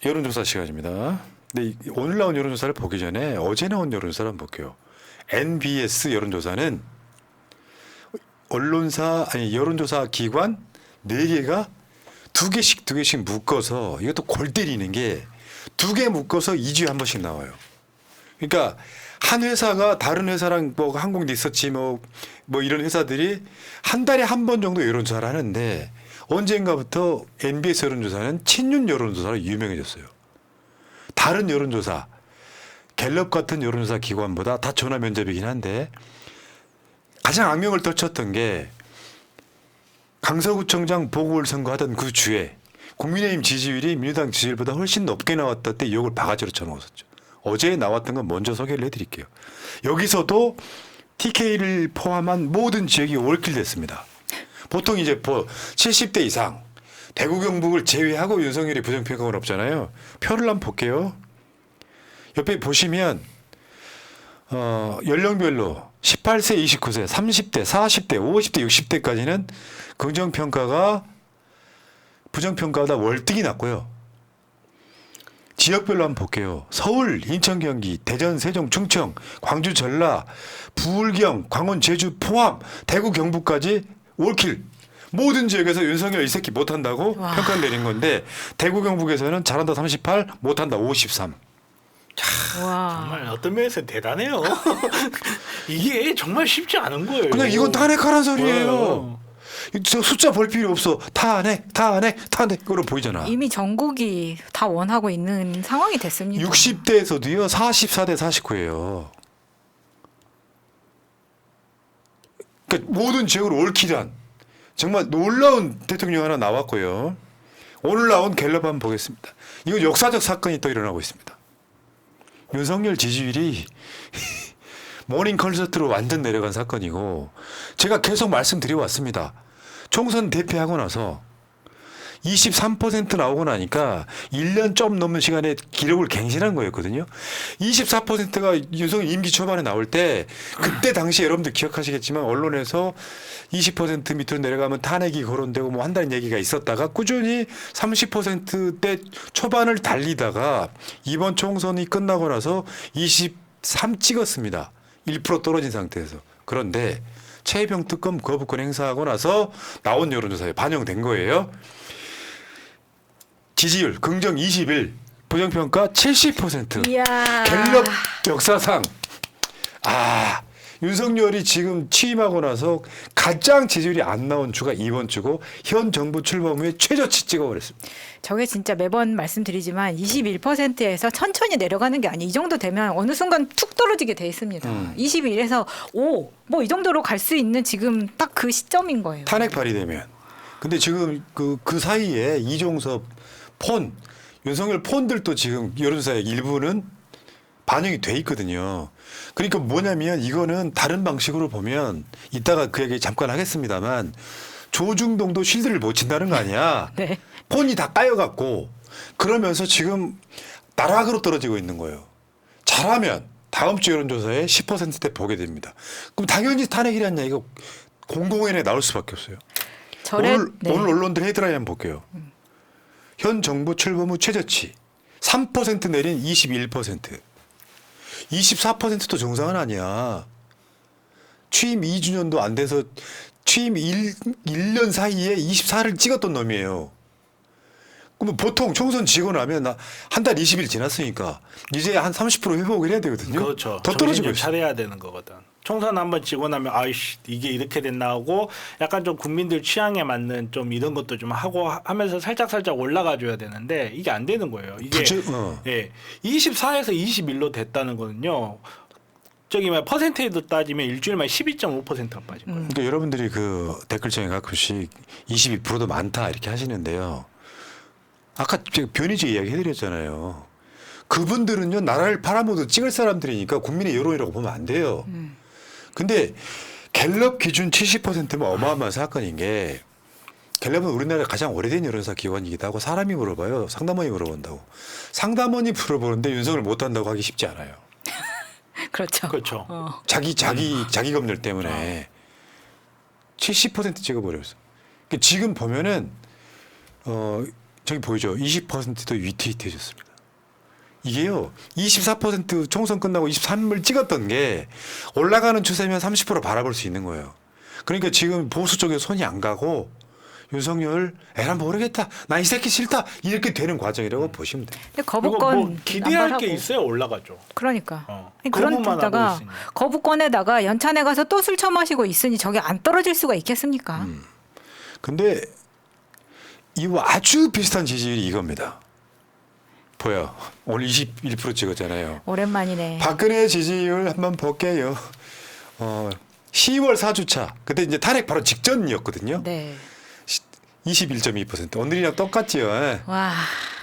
여론조사 시간입니다. 근데 오늘 나온 여론조사를 보기 전에 어제 나온 여론조사를 한번 볼게요. NBS 여론조사는 언론사 아니 여론조사 기관 4개가 두 개씩 묶어서 이것도 골 때리는 게 2개 묶어서 2주에 한 번씩 나와요. 그러니까 한 회사가 다른 회사랑 뭐 항공 리서치 뭐 이런 회사들이 한 달에 한 번 정도 여론조사를 하는데 언젠가부터 NBS 여론조사는 친윤 여론조사로 유명해졌어요. 다른 여론조사, 갤럽 같은 여론조사 기관보다 다 전화 면접이긴 한데 가장 악명을 떨쳤던 게 강서구청장 보궐선거 하던 그 주에 국민의힘 지지율이 민주당 지지율보다 훨씬 높게 나왔던 때 욕을 바가지로 쳐먹었었죠. 어제 나왔던 건 먼저 소개를 해드릴게요. 여기서도 TK를 포함한 모든 지역이 올킬 됐습니다. 보통 이제 70대 이상 대구 경북을 제외하고 윤석열이 부정평가가 없잖아요. 표를 한번 볼게요. 옆에 보시면 연령별로 18세, 29세, 30대, 40대, 50대, 60대까지는 긍정평가가 부정평가보다 월등히 낮고요. 지역별로 한번 볼게요. 서울, 인천, 경기, 대전, 세종, 충청, 광주, 전라, 부울경, 강원, 제주, 포함, 대구, 경북까지 올킬. 모든 지역에서 윤석열 이 새끼 못한다고 와. 평가를 내린 건데 대구, 경북에서는 잘한다 38, 못한다 53. 와. 정말 어떤 면에서 대단해요. 이게 정말 쉽지 않은 거예요. 그냥 이건 탄핵하란 소리예요. 어. 저 숫자 볼 필요 없어. 탄핵으로 보이잖아. 이미 전국이 다 원하고 있는 상황이 됐습니다. 60대에서도요. 44대 49예요. 그러니까 모든 지역으로 올킬한 정말 놀라운 대통령 하나 나왔고요. 오늘 나온 갤럽 한번 보겠습니다. 이거 역사적 사건이 또 일어나고 있습니다. 윤석열 지지율이 모닝 콘서트로 완전 내려간 사건이고 제가 계속 말씀드려 왔습니다. 총선 대패하고 나서 23% 나오고 나니까 1년 좀 넘는 시간에 기록을 갱신한 거였거든요. 24%가 윤석열 임기 초반에 나올 때 그때 당시 여러분들 기억하시겠지만 언론에서 20% 밑으로 내려가면 탄핵이 거론되고 뭐 한다는 얘기가 있었다가 꾸준히 30%대 초반을 달리다가 이번 총선이 끝나고 나서 23 찍었습니다. 1% 떨어진 상태에서. 그런데 최혜병 특검 거부권 행사하고 나서 나온 여론조사에 반영된 거예요. 지지율 긍정 21, 부정평가 70%. 이야. 갤럽 역사상 윤석열이 지금 취임하고 나서 가장 지지율이 안 나온 주가 이번 주고 현 정부 출범 후에 최저치 찍어버렸습니다. 저게 진짜 매번 말씀드리지만 21%에서 천천히 내려가는 게 아니에요. 이 정도 되면 어느 순간 툭 떨어지게 돼 있습니다. 21에서 5, 뭐 이 정도로 갈 수 있는 지금 딱 그 시점인 거예요. 탄핵 발의되면. 근데 지금 그 사이에 이종섭 윤석열 폰들도 지금 여론조사의 일부는 반영이 돼 있거든요. 그러니까 뭐냐면 이거는 다른 방식으로 보면 이따가 그 얘기 잠깐 하겠습니다만 조중동도 쉴드를 못 친다는 거 아니야. 네. 폰이 다 까여갖고 그러면서 지금 나락으로 떨어지고 있는 거예요. 잘하면 다음 주 여론조사에 10%대 보게 됩니다. 그럼 당연히 탄핵이라는 얘기가 공공연히 나올 수밖에 없어요. 오늘 언론들 헤드라인 한번 볼게요. 현 정부 출범 후 최저치 3% 내린 21%. 24%도 정상은 아니야. 취임 2주년도 안 돼서 취임 1년 사이에 24를 찍었던 놈이에요. 그러면 보통 총선 지고 나면 한 달 20일 지났으니까 이제 한 30% 회복을 해야 되거든요. 그렇죠. 더 떨어지고 있어요. 잘해야 되는 거거든. 총선 한번 지고 나면 아이씨 이게 이렇게 됐나 하고 약간 좀 국민들 취향에 맞는 좀 이런 것도 좀 하고 하면서 살짝 올라가 줘야 되는데 이게 안 되는 거예요. 이게 24에서 21로 됐다는 거는요. 저기 막 퍼센테이도 따지면 일주일 만에 12.5%가 빠진 거예요. 그러니까 여러분들이 그 댓글창에 가끔씩 22%도 많다 이렇게 하시는데요. 아까 제가 변희재 이야기 해드렸잖아요. 그분들은요 나라를 팔아먹어도 찍을 사람들이니까 국민의 여론이라고 보면 안 돼요. 근데 갤럽 기준 70%면 어마어마한 사건인 게 갤럽은 우리나라에 가장 오래된 여론조사 기관이기도 하고 사람이 물어봐요. 상담원이 물어본다고. 상담원이 물어보는데 윤석열 못한다고 하기 쉽지 않아요. 그렇죠. 그렇죠. 자기 검열 때문에 70% 찍어버렸어. 그러니까 지금 보면은 저기 보이죠? 20%도 위태위태해졌습니다. 이게요, 24% 총선 끝나고 23을 찍었던 게 올라가는 추세면 30% 바라볼 수 있는 거예요. 그러니까 지금 보수 쪽에 손이 안 가고 윤석열 에라 모르겠다, 나 이 새끼 싫다, 이렇게 되는 과정이라고 보시면 돼요. 근데 그리고 거부권 뭐 기대할 게 남발하고. 있어야 올라가죠. 그러니까. 아니, 거부만 그런 하고 데다가 있으니. 거부권에다가 연찬에 가서 또 술 처마시고 있으니 저게 안 떨어질 수가 있겠습니까? 근데 이와 아주 비슷한 지지율이 이겁니다. 보여. 오늘 21% 찍었잖아요. 오랜만이네. 박근혜 지지율 한번 볼게요. 10월 4주차. 그때 이제 탄핵 바로 직전이었거든요. 네. 21.2%. 오늘이랑 똑같지요. 예. 와.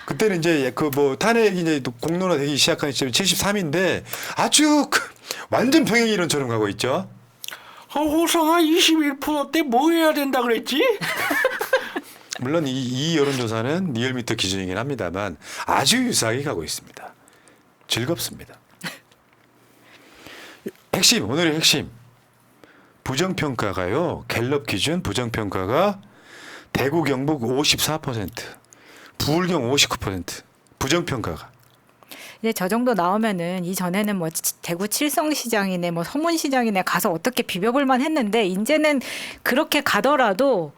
그때는 이제 그 뭐 탄핵이 이제 공론화되기 시작한 시점이 73인데 아주 완전 평행 이론처럼 가고 있죠. 호성아 21%대 뭐 해야 된다 그랬지? 물론 이 여론조사는 리얼미터 기준이긴 합니다만 아주 유사하게 가고 있습니다. 즐겁습니다. 핵심, 오늘의 핵심. 부정평가가요. 갤럽 기준 부정평가가 대구 경북 54%, 부울경 59%. 부정평가가. 이제 저 정도 나오면은 이 전에는 뭐 대구 칠성시장이네 뭐 서문시장이네 가서 어떻게 비벼볼만 했는데 이제는 그렇게 가더라도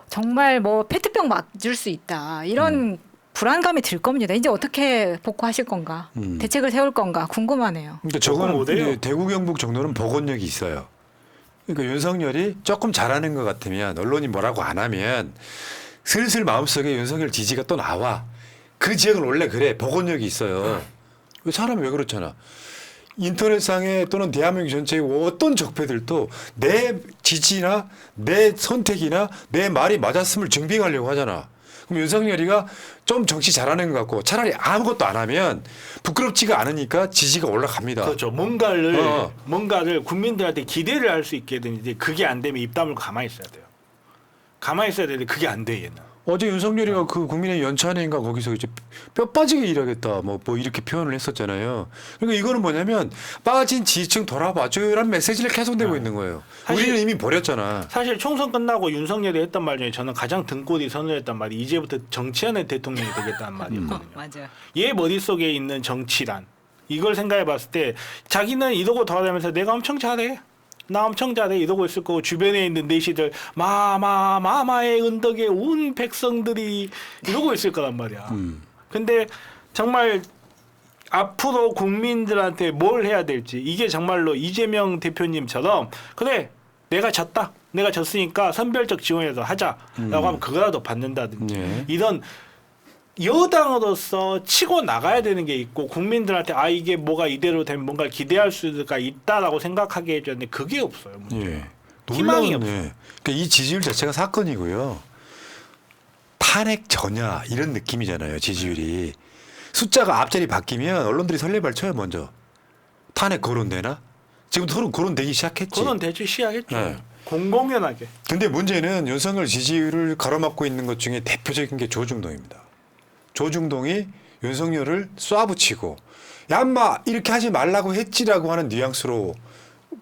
정말 뭐 페트병 맞을 수 있다 이런 불안감이 들 겁니다. 이제 어떻게 복구하실 건가, 대책을 세울 건가 궁금하네요. 그러니까 저거는 못해요. 이제 대구 경북 정도는 복원력이 있어요. 그러니까 윤석열이 조금 잘하는 것 같으면 언론이 뭐라고 안 하면 슬슬 마음속에 윤석열 지지가 또 나와. 그 지역은 원래 그래. 복원력이 있어요. 사람이 왜 그렇잖아. 인터넷상에 또는 대한민국 전체의 어떤 적폐들도 내 지지나 내 선택이나 내 말이 맞았음을 증빙하려고 하잖아. 그럼 윤석열이가 좀 정치 잘하는 것 같고 차라리 아무것도 안 하면 부끄럽지가 않으니까 지지가 올라갑니다. 그렇죠. 뭔가를 국민들한테 기대를 할 수 있게 되는데 그게 안 되면 입 다물고 가만히 있어야 돼요. 가만히 있어야 되는데 그게 안 돼 얘는. 어제 윤석열이가 그 국민의 연찬회인가 거기서 이제 뼈 빠지게 일하겠다 뭐 이렇게 표현을 했었잖아요. 그러니까 이거는 뭐냐면 빠진 지지층 돌아봐줘요라는 메시지를 계속 내고 있는 거예요. 사실- 우리는 이미 버렸잖아. 사실 총선 끝나고 윤석열이 했던 말 중에 저는 가장 등골이 선언했던 말이 이제부터 정치하는 대통령이 되겠다는 말이었거든요. 맞아요. 얘 머릿속에 있는 정치란 이걸 생각해 봤을 때 자기는 이러고 돌아다니면서 내가 엄청 잘해. 나 엄청 잘해 이러고 있을 거고 주변에 있는 내시들 마마의 은덕에 온 백성들이 이러고 있을 거란 말이야. 근데 정말 앞으로 국민들한테 뭘 해야 될지 이게 정말로 이재명 대표님처럼 그래 내가 졌다. 내가 졌으니까 선별적 지원해서 하자라고 하면 그거라도 받는다든지 예. 이런 여당으로서 치고 나가야 되는 게 있고 국민들한테 아 이게 뭐가 이대로 되면 뭔가 기대할 수가 있다라고 생각하게 해줬는데 그게 없어요. 예. 희망이 놀라운, 예. 그러니까 이 지지율 자체가 사건이고요. 탄핵 전야 이런 느낌이잖아요. 지지율이. 숫자가 앞자리 바뀌면 언론들이 설레발쳐요 먼저. 탄핵 거론되나? 지금 거론되기 시작했지. 그건 대체 시작했죠. 네. 공공연하게. 근데 문제는 윤석열 지지율을 가로막고 있는 것 중에 대표적인 게 조중동입니다. 조중동이 윤석열을 쏴붙이고 야 인마 이렇게 하지 말라고 했지라고 하는 뉘앙스로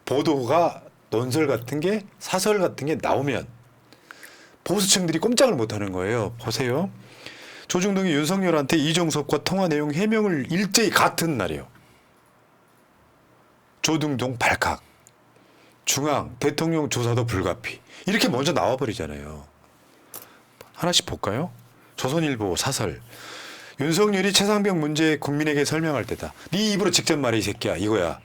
보도가 논설 같은 게 사설 같은 게 나오면 보수층들이 꼼짝을 못하는 거예요. 보세요. 조중동이 윤석열한테 이종섭과 통화 내용 해명을 일제히 같은 날이요. 조중동 발칵. 중앙 대통령 조사도 불가피. 이렇게 먼저 나와버리잖아요. 하나씩 볼까요? 조선일보 사설. 윤석열이 최상병 문제 국민에게 설명할 때다. 네 입으로 직접 말해 이 새끼야. 이거야.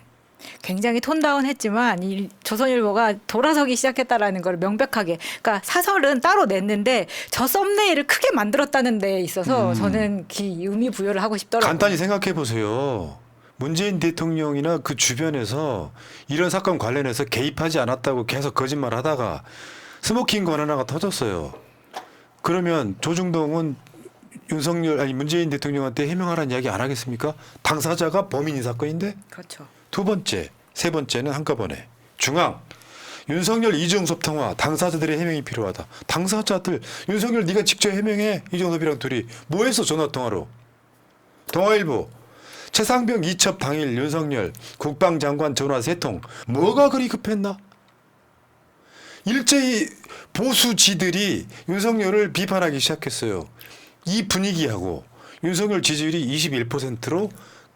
굉장히 톤다운했지만 이 조선일보가 돌아서기 시작했다라는 걸 명백하게. 그러니까 사설은 따로 냈는데 저 썸네일을 크게 만들었다는 데 있어서 저는 의미 부여를 하고 싶더라고요. 간단히 생각해 보세요. 문재인 대통령이나 그 주변에서 이런 사건 관련해서 개입하지 않았다고 계속 거짓말하다가 스모킹 건 하나가 터졌어요. 그러면 조중동은 문재인 대통령한테 해명하라는 이야기 안 하겠습니까? 당사자가 범인인 사건인데. 그렇죠. 두 번째, 세 번째는 한꺼번에. 중앙, 윤석열 이종섭 통화 당사자들의 해명이 필요하다. 당사자들, 윤석열 네가 직접 해명해. 이종섭이랑 둘이 뭐 했어 전화통화로. 동아일보, 최상병 이첩 당일 윤석열 국방장관 전화 3통. 뭐가 그리 급했나? 일제히 보수지들이 윤석열을 비판하기 시작했어요. 이 분위기하고 윤석열 지지율이 21%로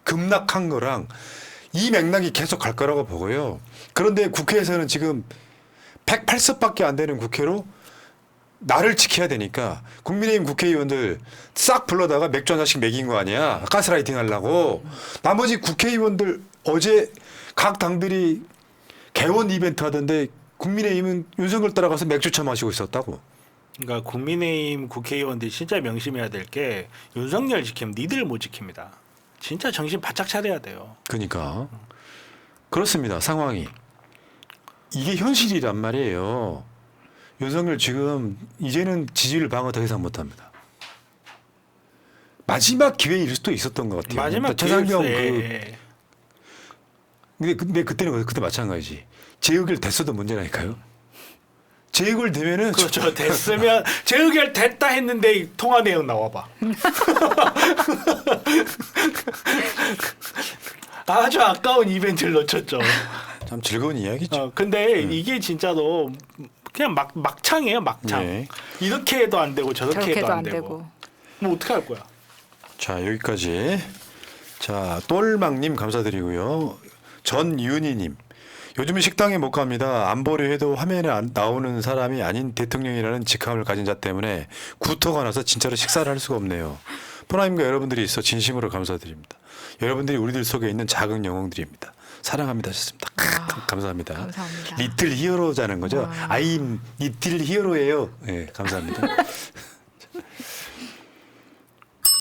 급락한 거랑 이 맥락이 계속 갈 거라고 보고요. 그런데 국회에서는 지금 108석밖에 안 되는 국회로 나를 지켜야 되니까 국민의힘 국회의원들 싹 불러다가 맥주 한 잔씩 먹인 거 아니야. 가스라이팅 하려고. 나머지 국회의원들 어제 각 당들이 개원 이벤트 하던데 국민의힘은 윤석열 따라가서 맥주차 마시고 있었다고. 그러니까 국민의힘 국회의원들이 진짜 명심해야 될 게 윤석열 지키면 니들 못 지킵니다. 진짜 정신 바짝 차려야 돼요. 그러니까 그렇습니다. 상황이. 이게 현실이란 말이에요. 윤석열 지금 이제는 지지율 방어 더 이상 못합니다. 마지막 기회일 수도 있었던 것 같아요. 마지막 최상병 기회였어요. 근데 그때는 그때 마찬가지지. 재의결 됐어도 문제라니까요. 재의결 되면은 그렇죠. 됐으면 재의결 됐다 했는데 통화 내용 나와봐. 아주 아까운 이벤트를 놓쳤죠. 참 즐거운 이야기죠. 근데 이게 진짜로 그냥 막창이에요, 막창. 네. 이렇게 해도 안 되고 저렇게 해도 안 되고. 뭐 어떻게 할 거야? 자 여기까지. 자 똘망님 감사드리고요. 전윤희님. 요즘은 식당에 못 갑니다. 안 보려 해도 화면에 나오는 사람이 아닌 대통령이라는 직함을 가진 자 때문에 구토가 나서 진짜로 식사를 할 수가 없네요. 프라임과 여러분들이 있어 진심으로 감사드립니다. 여러분들이 우리들 속에 있는 작은 영웅들입니다. 사랑합니다 하셨습니다. 감사합니다. 감사합니다. 리틀 히어로자는 거죠. 와. 아임 리틀 히어로예요. 네, 감사합니다.